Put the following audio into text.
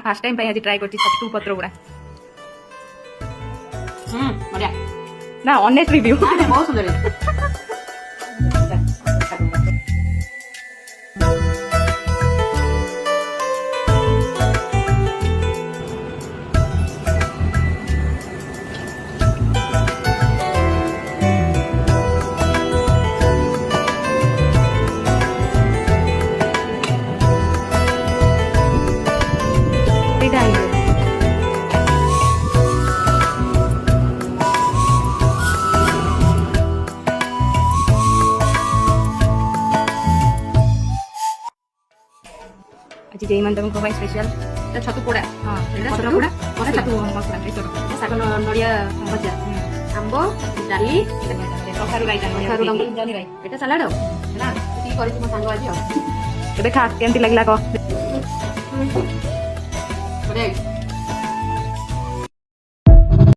fast time आज try करछि छतु पत्रपोड़ा बढ़िया ना ऑनेस्ट रिव्यू बहुत सुंदर है आज जय मंडप को स्पेशल छतु पोड़ा हाँ पत्र पोड़ा और छतु मसला शाग नड़िया भजा आंब डाली कखारु राई एटा सलाड ना ठीक करिछि मो सांग आज देखा केमती लागला को बढ़िया